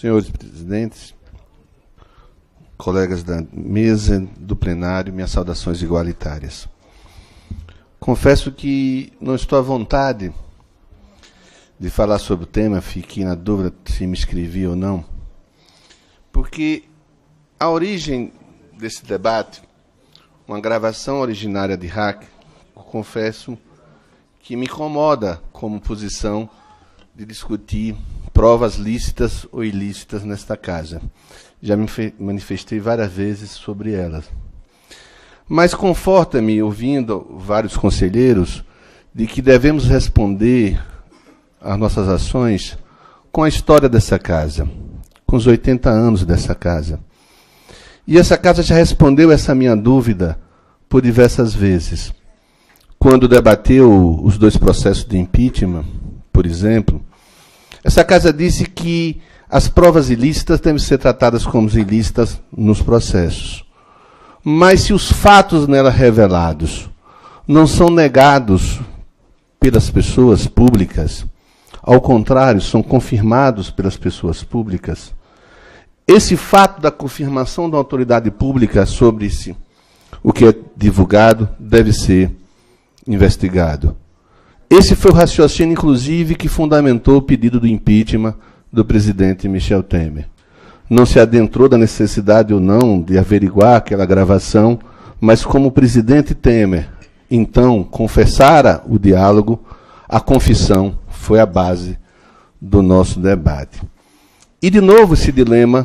senhores presidentes, colegas da mesa, do plenário, minhas saudações igualitárias. Confesso que não estou à vontade de falar sobre o tema, fiquei na dúvida se me inscrevi ou não, porque a origem desse debate, uma gravação originária de hack, confesso que me incomoda como posição de discutir provas lícitas ou ilícitas nesta casa. Já me manifestei várias vezes sobre elas. Mas conforta-me, ouvindo vários conselheiros, de que devemos responder às nossas ações com a história dessa casa, com os 80 anos dessa casa. E essa casa já respondeu essa minha dúvida por diversas vezes. Quando debateu os dois processos de impeachment, por exemplo, essa casa disse que as provas ilícitas devem ser tratadas como ilícitas nos processos. Mas se os fatos nela revelados não são negados pelas pessoas públicas, ao contrário, são confirmados pelas pessoas públicas, esse fato da confirmação da autoridade pública sobre o que é divulgado deve ser investigado. Esse foi o raciocínio, inclusive, que fundamentou o pedido do impeachment do presidente Michel Temer. Não se adentrou da necessidade ou não de averiguar aquela gravação, mas como o presidente Temer, então, confessara o diálogo, a confissão foi a base do nosso debate. E, de novo, esse dilema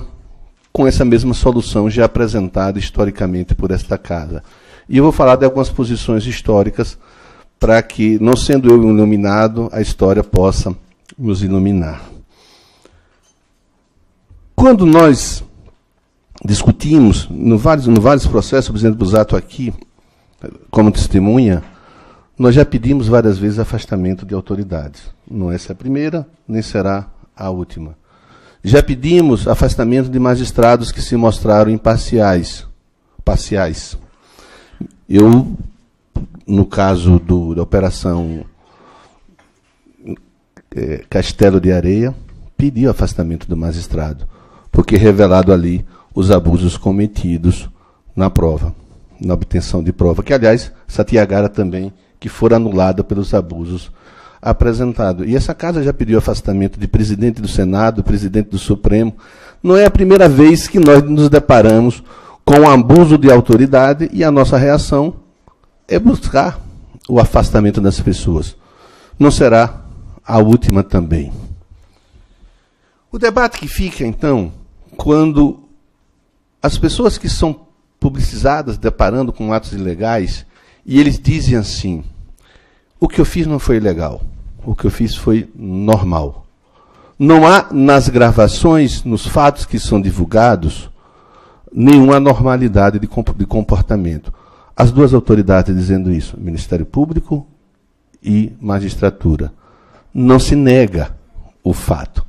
com essa mesma solução já apresentada historicamente por esta casa. E eu vou falar de algumas posições históricas para que, não sendo eu iluminado, a história possa nos iluminar. Quando nós discutimos, no vários processos, o presidente Busato aqui, como testemunha, nós já pedimos várias vezes afastamento de autoridades. Não essa é a primeira, nem será a última. Já pedimos afastamento de magistrados que se mostraram imparciais. Eu, no caso da Operação Castelo de Areia, pedi o afastamento do magistrado, porque revelado ali os abusos cometidos na prova, na obtenção de prova, que, aliás, Satyagara também, que for anulada pelos abusos apresentados. E essa casa já pediu afastamento de presidente do Senado, presidente do Supremo. Não é a primeira vez que nós nos deparamos com o abuso de autoridade e a nossa reação é buscar o afastamento das pessoas. Não será a última também. O debate que fica, então, quando as pessoas que são publicizadas deparando com atos ilegais e eles dizem assim: o que eu fiz não foi ilegal, o que eu fiz foi normal. Não há nas gravações, nos fatos que são divulgados, nenhuma anormalidade de comportamento. As duas autoridades dizendo isso, Ministério Público e Magistratura. Não se nega o fato.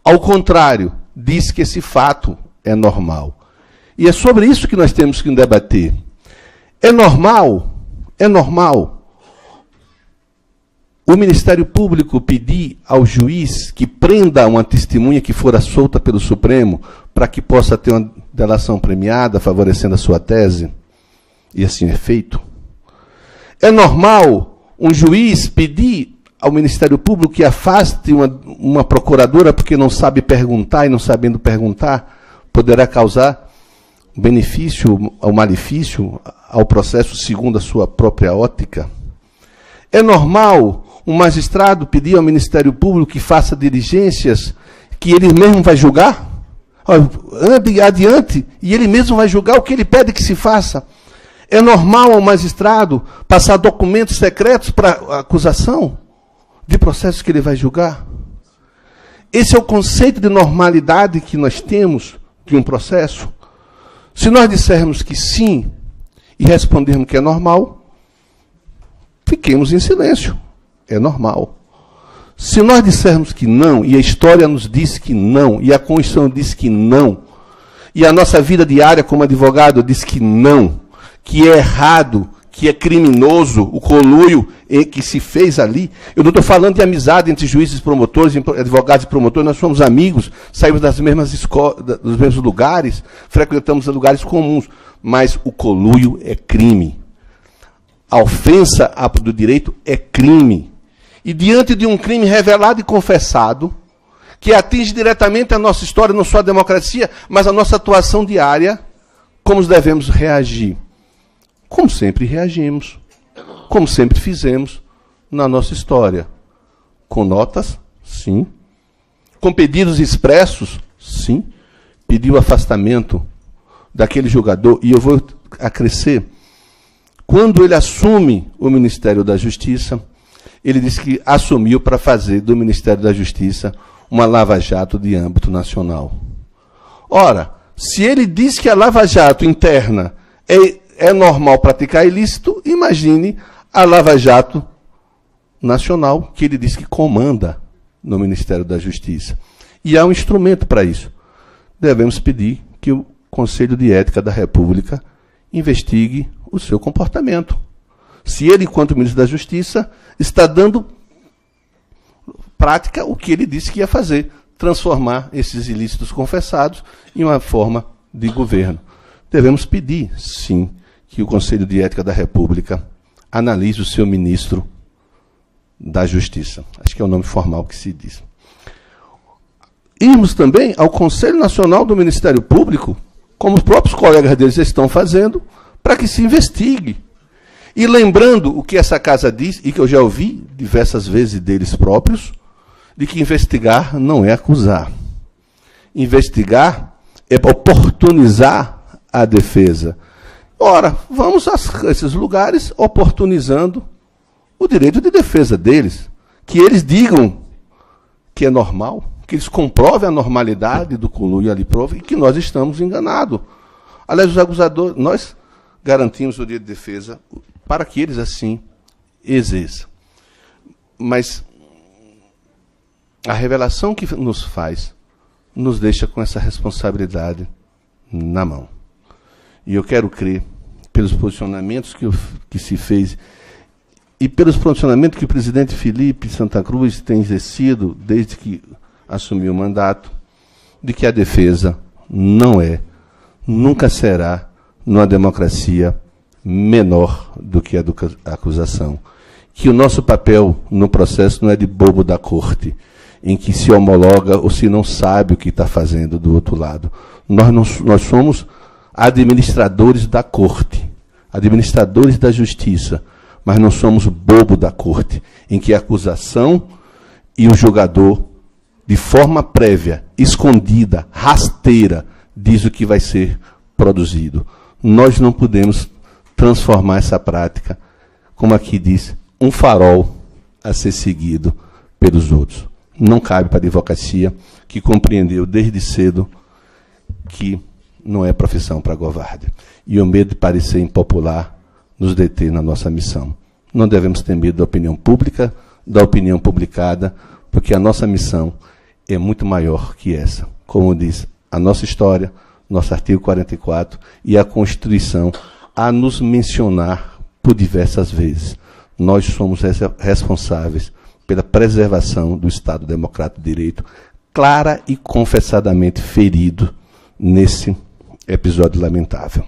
Ao contrário, diz que esse fato é normal. E é sobre isso que nós temos que debater. É normal o Ministério Público pedir ao juiz que prenda uma testemunha que fora solta pelo Supremo para que possa ter uma delação premiada, favorecendo a sua tese? E assim é feito. É normal um juiz pedir ao Ministério Público que afaste uma procuradora porque não sabe perguntar e, não sabendo perguntar, poderá causar benefício ou malefício ao processo segundo a sua própria ótica? É normal um magistrado pedir ao Ministério Público que faça diligências que ele mesmo vai julgar? Ande adiante e ele mesmo vai julgar o que ele pede que se faça. É normal ao magistrado passar documentos secretos para acusação de processos que ele vai julgar? Esse é o conceito de normalidade que nós temos de um processo? Se nós dissermos que sim e respondermos que é normal, fiquemos em silêncio. É normal. Se nós dissermos que não, e a história nos diz que não, e a Constituição diz que não, e a nossa vida diária como advogado diz que não, que é errado, que é criminoso, o conluio que se fez ali. Eu não estou falando de amizade entre juízes, promotores, advogados e promotores, nós somos amigos, saímos das mesmas escolas, dos mesmos lugares, frequentamos lugares comuns, mas o conluio é crime. A ofensa do direito é crime. E diante de um crime revelado e confessado, que atinge diretamente a nossa história, não só a democracia, mas a nossa atuação diária, como devemos reagir? Como sempre reagimos, como sempre fizemos na nossa história. Com notas? Sim. Com pedidos expressos? Sim. Pediu afastamento daquele jogador, e eu vou acrescer. Quando ele assume o Ministério da Justiça, ele disse que assumiu para fazer do Ministério da Justiça uma lava-jato de âmbito nacional. Ora, se ele diz que a lava-jato interna é normal praticar ilícito, imagine a lava-jato nacional, que ele diz que comanda no Ministério da Justiça. E há um instrumento para isso. Devemos pedir que o Conselho de Ética da República investigue o seu comportamento. Se ele, enquanto ministro da Justiça, está dando prática o que ele disse que ia fazer, transformar esses ilícitos confessados em uma forma de governo. Devemos pedir, sim, que o Conselho de Ética da República analise o seu ministro da Justiça. Acho que é o nome formal que se diz. Irmos também ao Conselho Nacional do Ministério Público, como os próprios colegas deles estão fazendo, para que se investigue. E lembrando o que essa casa diz, e que eu já ouvi diversas vezes deles próprios, de que investigar não é acusar. Investigar é oportunizar a defesa. Ora, vamos a esses lugares oportunizando o direito de defesa deles. Que eles digam que é normal, que eles comprovem a normalidade do conluio ali, e que nós estamos enganados. Aliás, os acusadores, nós garantimos o direito de defesa para que eles assim exerçam. Mas a revelação que nos faz nos deixa com essa responsabilidade na mão. E eu quero crer, pelos posicionamentos que se fez e pelos posicionamentos que o presidente Felipe Santa Cruz tem exercido desde que assumiu o mandato, de que a defesa não é, nunca será, numa democracia, menor do que a acusação. Que o nosso papel no processo não é de bobo da corte, em que se homologa ou se não sabe o que está fazendo do outro lado. Nós somos administradores da corte, administradores da justiça, mas não somos bobo da corte, em que a acusação e o julgador, de forma prévia, escondida, rasteira, diz o que vai ser produzido. Nós não podemos transformar essa prática, como aqui diz, um farol a ser seguido pelos outros. Não cabe para a advocacia, que compreendeu desde cedo que não é profissão para covarde. E o medo de parecer impopular nos detém na nossa missão. Não devemos ter medo da opinião pública, da opinião publicada, porque a nossa missão é muito maior que essa. Como diz a nossa história, nosso artigo 44 e a Constituição, a nos mencionar por diversas vezes. Nós somos responsáveis pela preservação do Estado Democrático de Direito, clara e confessadamente ferido nesse episódio lamentável.